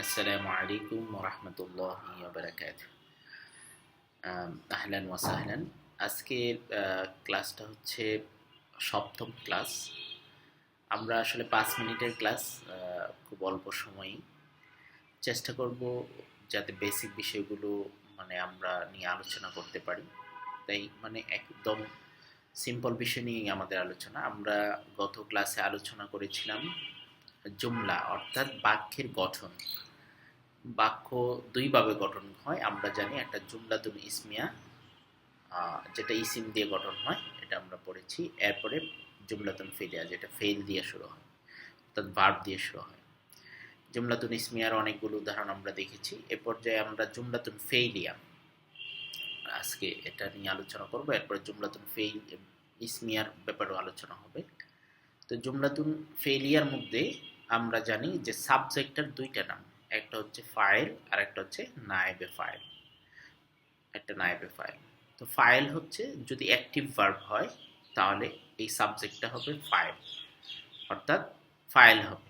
আসসালামু আলাইকুম ওরহমতুল্লাহি ওয়াবারাকাতুহু। আহলান ওয়া সাহলান। আজকের ক্লাসটা হচ্ছে সপ্তম ক্লাস। আমরা আসলে 5 মিনিটের ক্লাস, খুব অল্প সময়ই চেষ্টা করব যাতে বেসিক বিষয়গুলো আমরা নিয়ে আলোচনা করতে পারি। তাই একদম সিম্পল বিষয় নিয়েই আমাদের আলোচনা। আমরা গত ক্লাসে আলোচনা করেছিলাম জুমলা অর্থাৎ বাক্যের গঠন। বাক্য দুইভাবে গঠন হয় আমরা জানি, একটা জুমলাতুল ইসমিয়া, যেটা ইসিম দিয়ে গঠন হয়, এটা আমরা পড়েছি। এরপরে জুমলাতুল ফেলিয়া, যেটা ফেল দিয়ে শুরু হয়, অর্থাৎ ভার্ব দিয়ে শুরু হয়। জুমলাতুল ইসমিয়ার অনেকগুলো উদাহরণ আমরা দেখেছি। এ পর্যায়ে আমরা জুমলাতুল ফেইলিয়া, আজকে এটা নিয়ে আলোচনা করব। এরপরে জুমলাতুল ফেইল ইসমিয়ার ব্যাপারেও আলোচনা হবে। তো জুমলাতুল ফেলিয়ার মধ্যে আমরা জানি যে সাবজেক্টের দুইটা নাম, একটা হচ্ছে ফাইল আর একটা হচ্ছে নায়েবে ফাইল। একটা নায়েবে ফাইল। তো ফাইল হচ্ছে যদি অ্যাক্টিভ ভার্ব হয় তাহলে এই সাবজেক্টটা হবে ফাইল, অর্থাৎ ফাইল হবে।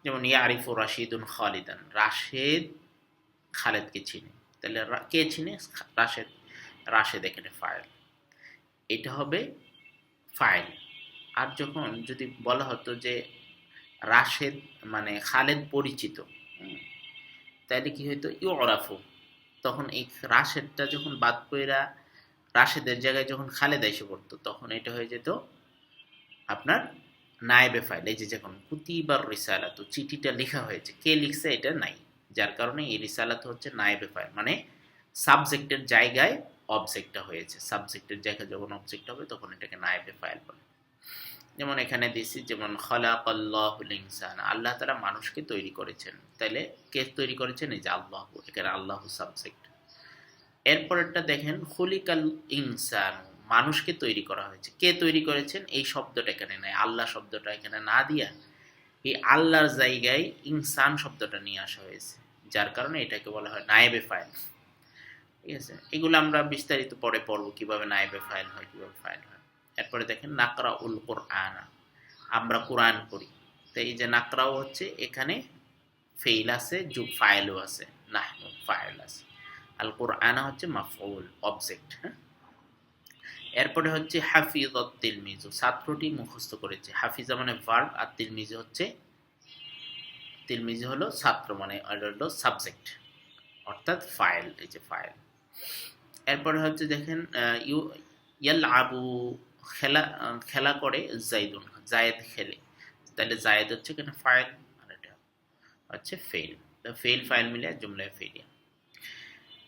যেমন ইয়ারিফু রাশিদুন খালিদান, রাশেদ খালেদকে চিনে, তাহলে কে চিনে? রাশেদ। রাশেদ এখানে ফাইল, এটা হবে ফাইল। আর যখন যদি বলা হতো যে রাশেদ খালেদ পরিচিত, তাইলে কি হইতো? ইউরাফু। তখন এই রাশেদটা যখন বাদ পইরা রাশেদের জায়গায় যখন খালেদ এসে পড়তো, তখন এটা হয়ে যেত আপনার নায়েবে ফাইল। এই যে যখন কুতিবার রিসালাত, চিঠিটা লেখা হয়েছে, কে লিখছে এটা নাই, যার কারণে এই রিসালাত হচ্ছে নায়েবে ফাইল, সাবজেক্টের জায়গায় অবজেক্টটা হয়েছে। সাবজেক্টের জায়গায় যখন অবজেক্ট হবে তখন এটাকে নায়েবে ফাইল বলে। যেমন এখানে দিছি, যেমন খালাকাল্লাহুল ইনসানা, আল্লাহ তাআলা মানুষকে তৈরি করেছেন। তাইলে কে তৈরি করেছেন? এই যে আল্লাহ, এখানে আল্লাহ সাবজেক্ট। এরপরেরটা দেখেন, খুলিকাল ইনসান, মানুষকে তৈরি করা হয়েছে। কে তৈরি করেছেন? এই শব্দটা এখানে নাই, আল্লাহ শব্দটা এখানে না দিয়া এই আল্লাহর জায়গায় ইনসান শব্দটা নিয়ে আসা হয়েছে, যার কারণে এটাকে বলা হয় নায়েবে ফাইল। ঠিক আছে, এগুলো আমরা বিস্তারিত পরে পড়বো, কিভাবে নায়েবে ফাইল হয়, কিভাবে ফাইল হয়। এরপরে দেখেন নাকরা উল কোরআনা, আমরা কোরআন পড়ি। তো এই যে নাকরাও হচ্ছে এখানে ফেইল আছে, যুগ ফাইলও আছে, নাহনু ফাইল আছে। আল কোরআনা হচ্ছে মাফউল, অবজেক্ট। হ্যাঁ, এরপরে হচ্ছে হাফিজাত তিলমিজু, ছাত্রটি মুখস্থ করেছে। হাফিজা মানে ভার্ব, আর তিলমিজু হচ্ছে, তিলমিজু হলো ছাত্র, হলো সাবজেক্ট, অর্থাৎ ফাইল। এই যে ফাইল। এরপরে হচ্ছে দেখেন ইয়াল আবু, খেলা খেলা করে জাইদুন, জায়েদ খেলে। তাহলে জায়েদ হচ্ছে এখানে ফাইল, আর এটা হচ্ছে ফেল। ফেল ফাইল মিলে জুমলায় ফেলিয়া।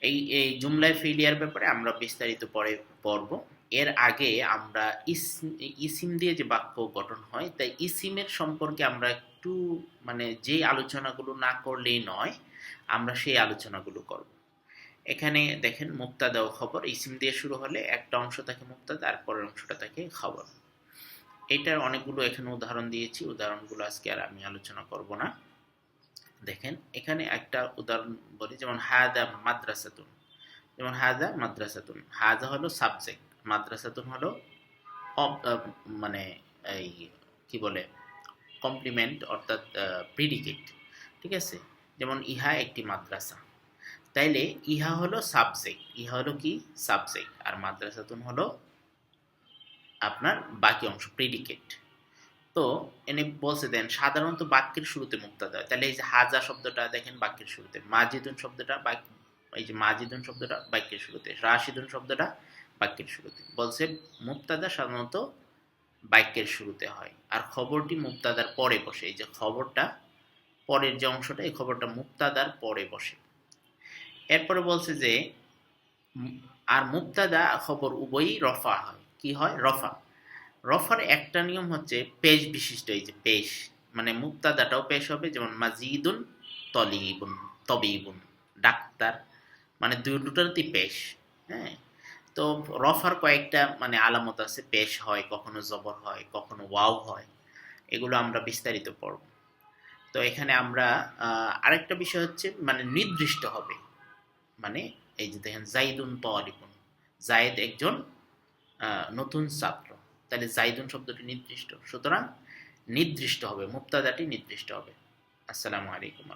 এই জুমলায় ফেলিয়ার ব্যাপারে আমরা বিস্তারিত পরে পড়ব। এর আগে আমরা ইসিম দিয়ে যে বাক্য গঠন হয়, তাই ইসিমের সম্পর্কে আমরা একটু যে আলোচনাগুলো না করলেই নয়, আমরা সেই আলোচনাগুলো করব। এখানে দেখেন মুবতাদা ও খবর, ইসিম দিয়ে শুরু হলে একটা অংশ থাকে মুবতাদা, আর পরের অংশটা থাকে খবর। এটার অনেকগুলো এখানে উদাহরণ দিয়েছি, উদাহরণগুলো আজকে আর আমি আলোচনা করব না। দেখেন এখানে একটা উদাহরণ বলি, যেমন হাদা মাদ্রাসাতুন। যেমন হাদা মাদ্রাসাতুন, হাদা হলো সাবজেক্ট, মাদ্রাসাতুন হলো মানে এই কি বলে, কমপ্লিমেন্ট, অর্থাৎ প্রিডিকেট। ঠিক আছে, যেমন ইহা একটি মাদ্রাসা। তাইলে ইহা হলো সাবজেক্ট, ইহা হলো কি? সাবজেক্ট। আর মাদ্রাসাতুন হলো আপনার বাকি অংশ, প্রিডিকেট। তো এনে বলছে দেন সাধারণত বাক্যের শুরুতে মুক্তাদা হয়। তাহলে এই যে হাজা শব্দটা দেখেন বাক্যের শুরুতে, মাজিদুন শব্দটা এই যে মাজিদুন শব্দটা বাক্যের শুরুতে, রাশিদুন শব্দটা বাক্যের শুরুতে। বলছে মুক্তাদা সাধারণত বাক্যের শুরুতে হয়, আর খবরটি মুক্তাদার পরে বসে। এই যে খবরটা, পরের যে অংশটা, এই খবরটা মুক্তাদার পরে বসে। এরপরে বলছে যে আর মুক্তাদা খবর উভয়ই রফা হয়। কি হয়? রফা। রফার একটা নিয়ম হচ্ছে পেশ বিশিষ্ট। এই যে পেশ, মুক্তাদাটাও পেশ হবে, যেমন মাজিদুন তলিবুন, তবিবুন, ডাক্তার, দুটোটাতেই পেশ। হ্যাঁ, তো রফার কয়েকটা আলামত আছে। পেশ হয়, কখনো জবর হয়, কখনো ওয়াও হয়, এগুলো আমরা বিস্তারিত পড়ব। তো এখানে আমরা আরেকটা বিষয় হচ্ছে নির্দিষ্ট হবে। এই যে দেখেন জাইদুন তলিবুন, জায়েদ একজন নতুন ছাত্র। তাহলে জাইদুন শব্দটি নির্দিষ্ট, সুতরাং নির্দিষ্ট হবে, মুবতাদাটি নির্দিষ্ট হবে। আসসালামু আলাইকুম।